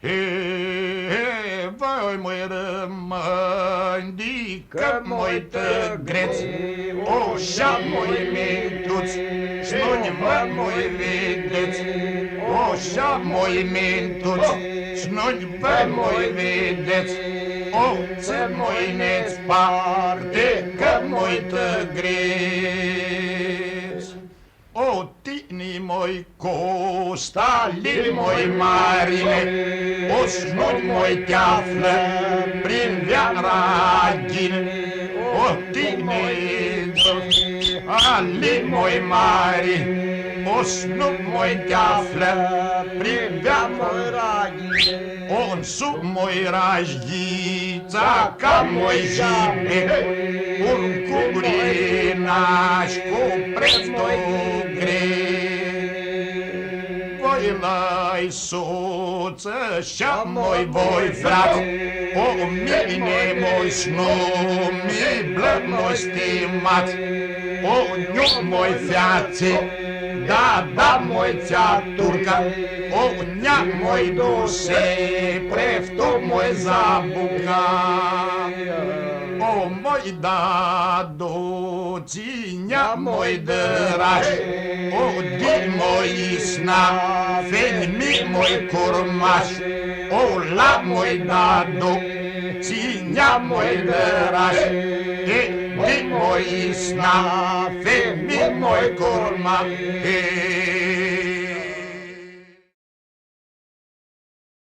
Voi moj rămândi, că moj tăgreț, oșa moj mintuț, și-nu vă moj vedeți, oșa moj mintuț, și-nu vă moj vedeți, oțe moj ne-ți parte, că moj tăgreț. O tini moj costali moj marine, o snuri moj te află prin viaragin. O tini ali moj mari, o snuri moj te află prin viaragin. On su moj ražgica, ka moj žipe, un kubrinaš ku presto gre. Voi lai soță și-a moj voi frat, o mine moj snumi, blăd moj stimat, o nju moj fjaci, da moj ća turka, o nja moj duše, prefto moj zabuka. O moj dado, cinja moj draž, o di moj sna, fen mi moj kurmaš, o la moj dado, cinja moj draž, di moj sna, fen mi moj kurmaš.